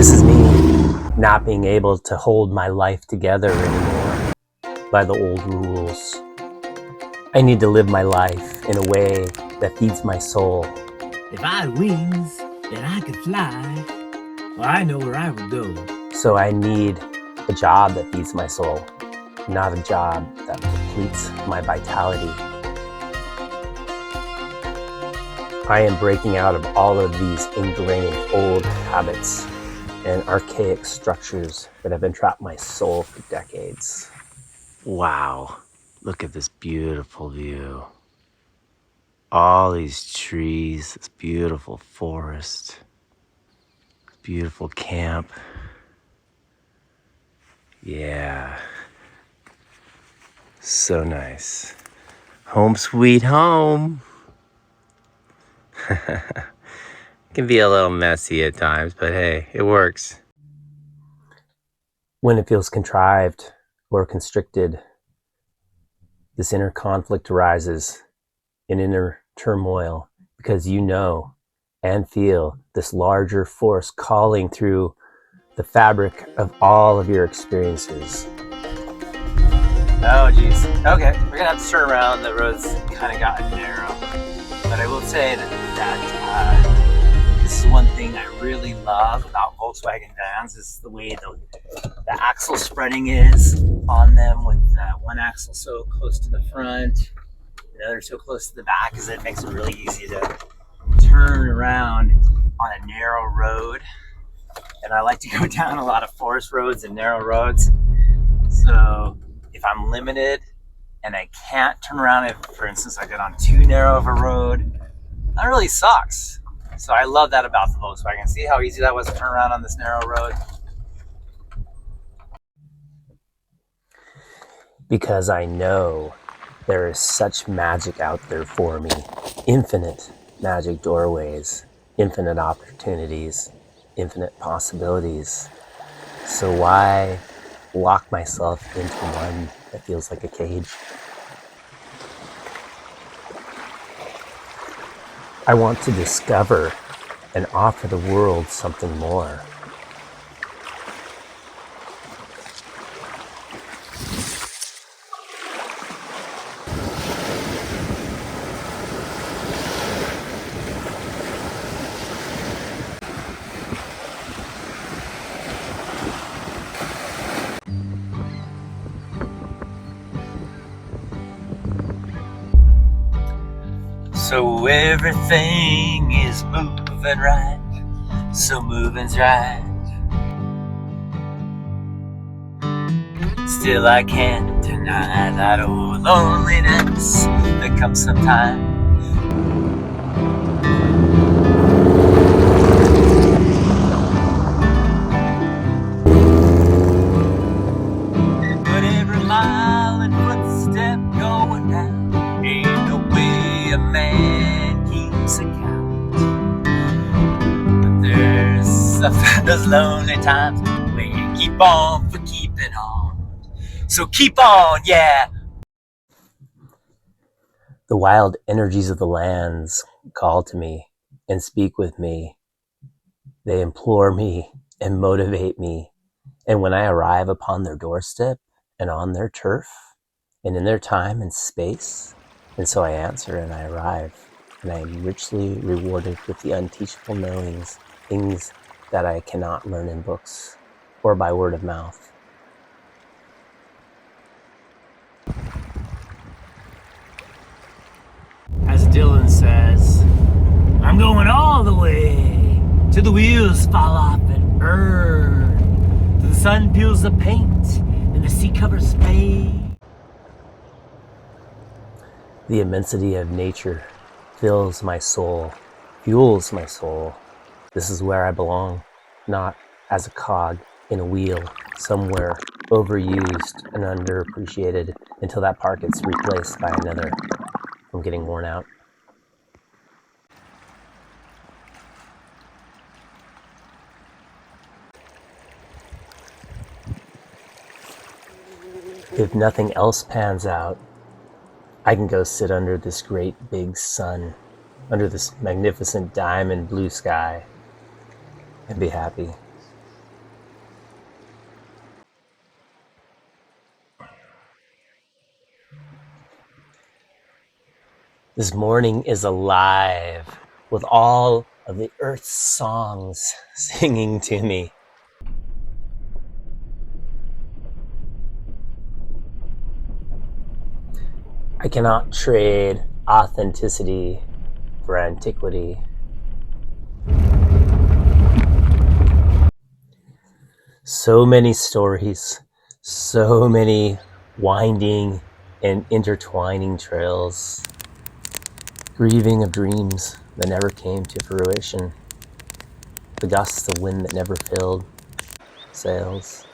This is me not being able to hold my life together anymore by the old rules. I need to live my life in a way that feeds my soul. If I had wings, then I could fly. Well, I know where I would go. So I need a job that feeds my soul, not a job that depletes my vitality. I am breaking out of all of these ingrained old habits and archaic structures that have entrapped my soul for decades. Wow, look at this beautiful view. All these trees, this beautiful forest, this beautiful camp. Yeah, so nice. Home sweet home. Can be a little messy at times, but hey, it works. When it feels contrived or constricted, this inner conflict arises, an inner turmoil, because you know and feel this larger force calling through the fabric of all of your experiences. Oh geez. Okay, we're gonna have to turn around. The road's kind of gotten narrow, but I will say that this is one thing I really love about Volkswagen vans is the way the axle spreading is on them, with one axle so close to the front, the other so close to the back, is it makes it really easy to turn around on a narrow road. And I like to go down a lot of forest roads and narrow roads. So if I'm limited and I can't turn around, if for instance I get on too narrow of a road, that really sucks. So I love that about the Volkswagen. See how easy that was to turn around on this narrow road? Because I know there is such magic out there for me. Infinite magic doorways, infinite opportunities, infinite possibilities. So why lock myself into one that feels like a cage? I want to discover and offer the world something more. So everything is moving right, so moving's right. Still I can't deny that old loneliness that comes sometimes. But every mile and footstep going down, ain't no way a man keeps account. But there's those lonely times when you keep on for keeping on. So keep on, yeah. The wild energies of the lands call to me and speak with me. They implore me and motivate me. And when I arrive upon their doorstep and on their turf and in their time and space, and so I answer and I arrive, and I am richly rewarded with the unteachable knowings, things that I cannot learn in books or by word of mouth. As Dylan says, I'm going all the way till the wheels fall off and burn, till the sun peels the paint and the sea covers fade. The immensity of nature fills my soul, fuels my soul. This is where I belong, not as a cog in a wheel somewhere overused and underappreciated until that part gets replaced by another. I'm getting worn out. If nothing else pans out, I can go sit under this great big sun, under this magnificent diamond blue sky, and be happy. This morning is alive with all of the earth's songs singing to me. I cannot trade authenticity for antiquity. So many stories, so many winding and intertwining trails, grieving of dreams that never came to fruition, the gusts of wind that never filled sails,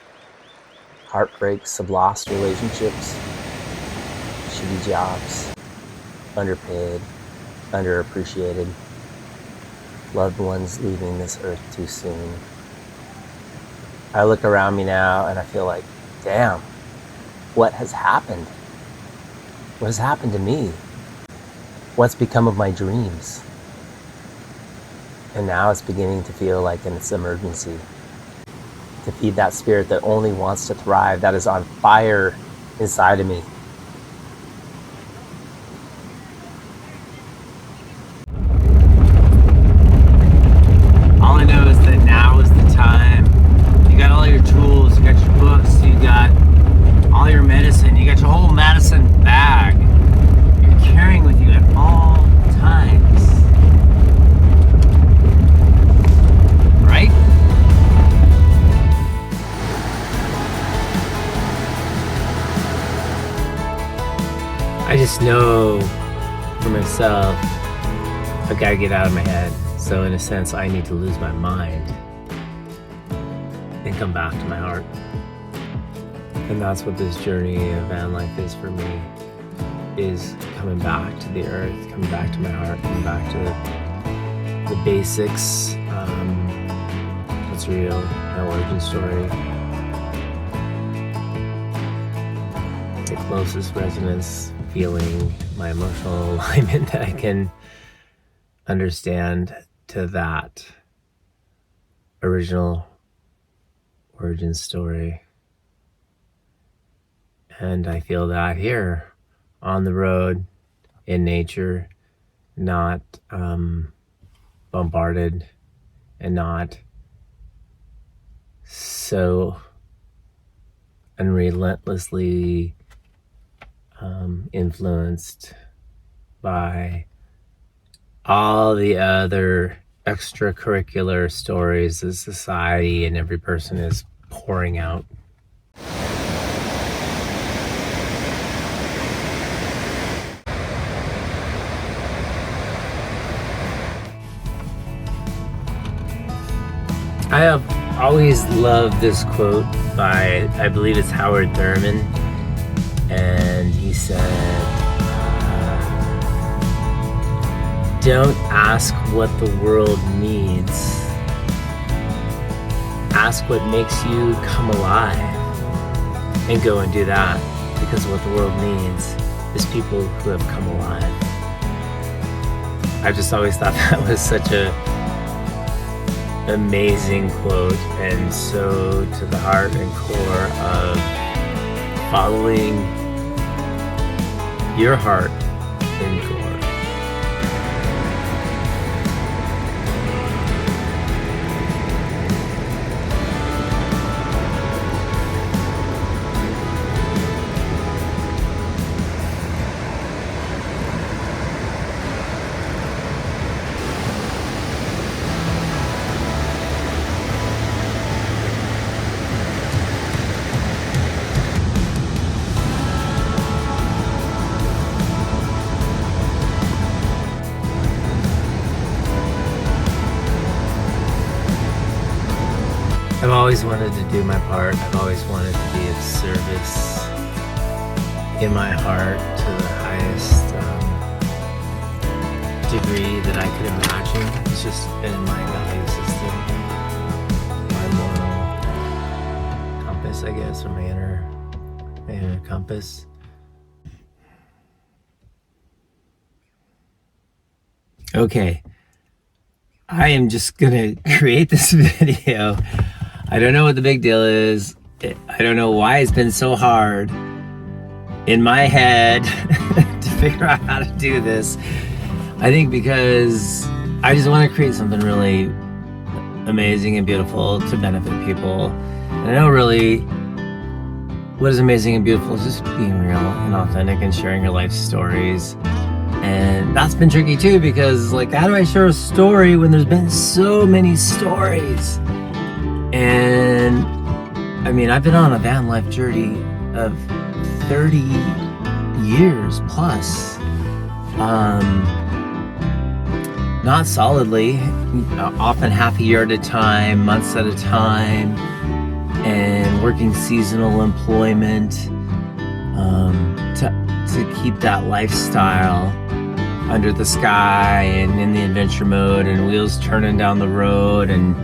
heartbreaks of lost relationships, shitty jobs, underpaid, underappreciated, loved ones leaving this earth too soon. I look around me now and I feel like, damn, what has happened? What has happened to me? What's become of my dreams? And now it's beginning to feel like an emergency. To feed that spirit that only wants to thrive, that is on fire inside of me. All I know is that now is the time. You got all your tools, you got your books, you got all your medicine, you got your whole medicine bag. You're carrying with you at all times. Right? I just know for myself, I've got to get out of my head. So in a sense, I need to lose my mind and come back to my heart. And that's what this journey of van life is for me, is coming back to the earth, coming back to my heart, coming back to the basics, what's real, my origin story, the closest resonance feeling, my emotional alignment that I can understand to that original origin story. And I feel that here on the road, in nature, not bombarded and not so unrelentlessly influenced by all the other extracurricular stories that society and every person is pouring out. I have always loved this quote by, I believe it's Howard Thurman, and he said, don't ask what the world needs, ask what makes you come alive, and go and do that, because what the world needs is people who have come alive. I just always thought that was such a amazing quote, and so to the heart and core of following your heart and core. I've always wanted to do my part. I've always wanted to be of service in my heart to the highest degree that I could imagine. It's just been in my value system, my moral compass, I guess, or my inner compass. Okay, I am just gonna create this video. I don't know what the big deal is. I don't know why it's been so hard in my head to figure out how to do this. I think because I just want to create something really amazing and beautiful to benefit people. And I know really what is amazing and beautiful is just being real and authentic and sharing your life stories. And that's been tricky too, because like, how do I share a story when there's been so many stories? And I mean, I've been on a van life journey of 30 years plus. Not solidly, often half a year at a time, months at a time, and working seasonal employment to keep that lifestyle under the sky and in the adventure mode and wheels turning down the road and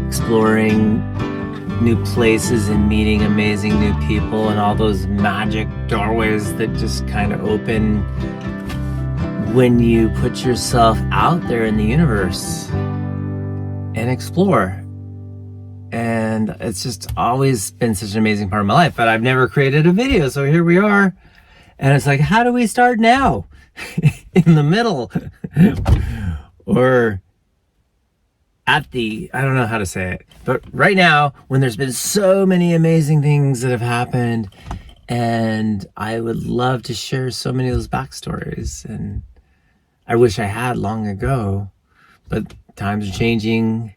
exploring new places and meeting amazing new people and all those magic doorways that just kind of open when you put yourself out there in the universe and explore. And it's just always been such an amazing part of my life, but I've never created a video, so here we are. And it's like, how do we start now? In the middle or at the, I don't know how to say it, but right now when there's been so many amazing things that have happened, and I would love to share so many of those backstories, and I wish I had long ago, but times are changing,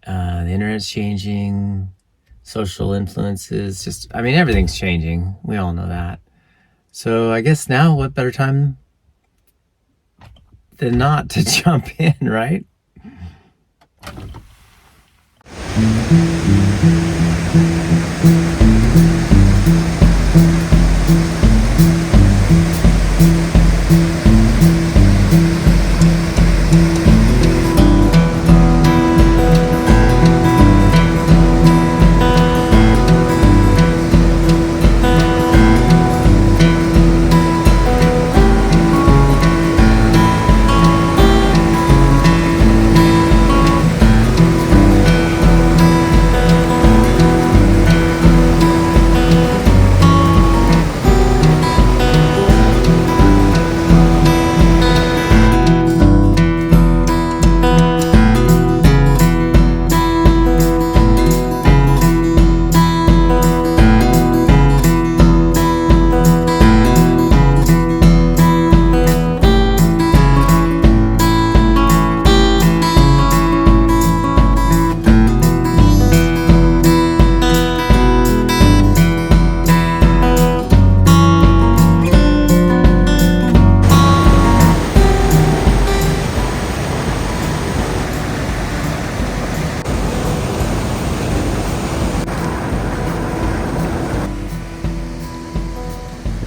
the internet's changing, social influences, just, I mean, everything's changing. We all know that. So I guess now, what better time than not to jump in, right?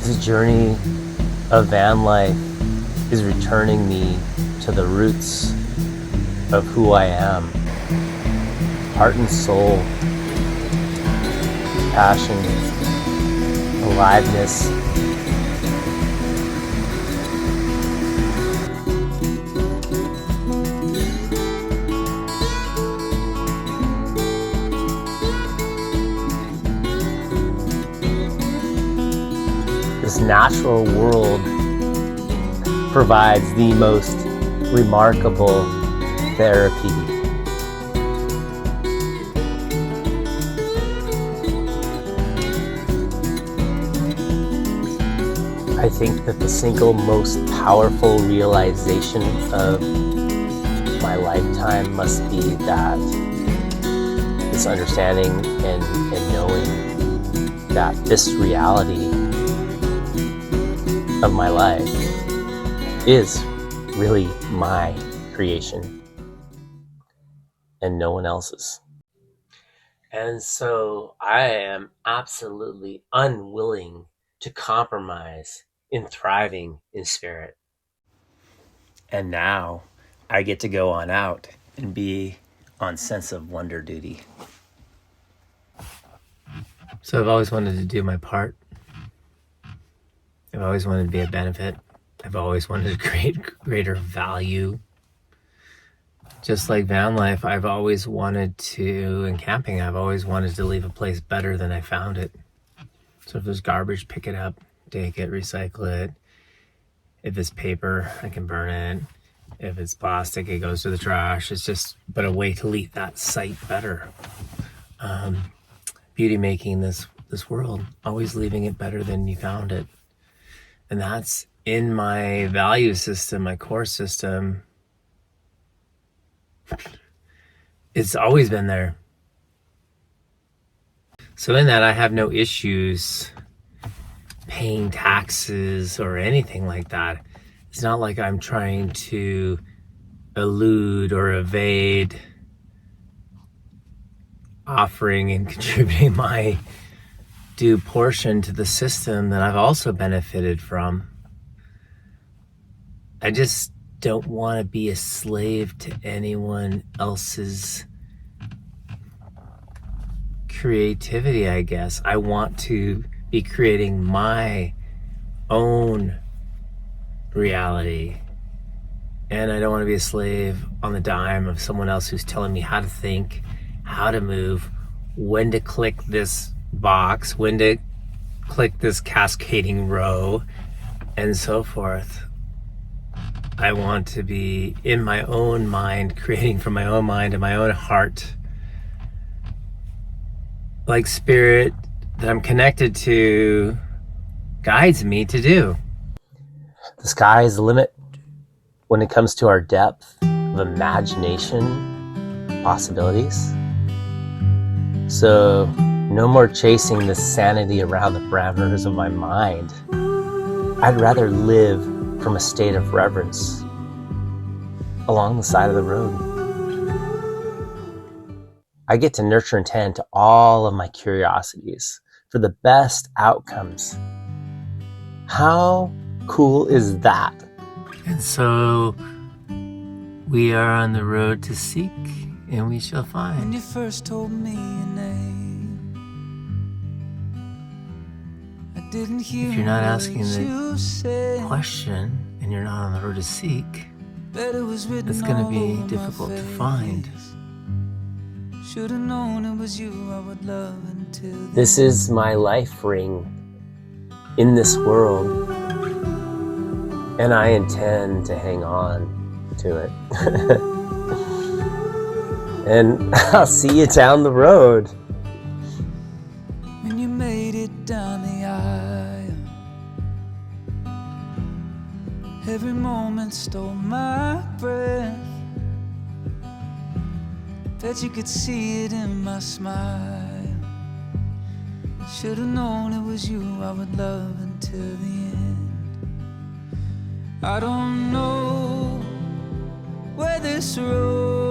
This journey of van life is returning me to the roots of who I am. Heart and soul, passion, aliveness. This natural world provides the most remarkable therapy. I think that the single most powerful realization of my lifetime must be that this understanding and knowing that this reality of my life is really my creation and no one else's. And so I am absolutely unwilling to compromise in thriving in spirit. And now I get to go on out and be on sense of wonder duty. So I've always wanted to do my part. I've always wanted to be a benefit. I've always wanted to create greater value. Just like van life, I've always wanted to, in camping, I've always wanted to leave a place better than I found it. So if there's garbage, pick it up, take it, recycle it, If it's paper, I can burn it. If it's plastic, it goes to the trash. It's just but a way to leave that site better. Beauty making this world, always leaving it better than you found it. And that's in my value system, my core system. It's always been there. So in that, I have no issues paying taxes or anything like that. It's not like I'm trying to elude or evade offering and contributing my due portion to the system that I've also benefited from. I just don't want to be a slave to anyone else's creativity, I guess. I want to be creating my own reality. And I don't want to be a slave on the dime of someone else who's telling me how to think, how to move, when to click this box, when to click this cascading row, and so forth. I want to be in my own mind, creating from my own mind and my own heart, like spirit that I'm connected to guides me to do. The sky is the limit when it comes to our depth of imagination, possibilities. So no more chasing the sanity around the parameters of my mind. I'd rather live from a state of reverence along the side of the road. I get to nurture and tend to all of my curiosities for the best outcomes. How cool is that? And so we are on the road to seek, and we shall find. When you first told me your name, I didn't hear. If you're not asking the question and you're not on the road to seek, it's going to be difficult to find. Should have known it was you I would love until this is my life ring in this world, and I intend to hang on to it. And I'll see you down the road. When you made it down the aisle, every moment stole my breath. Bet you could see it in my smile. Should have known it was you I would love until the end. I don't know where this road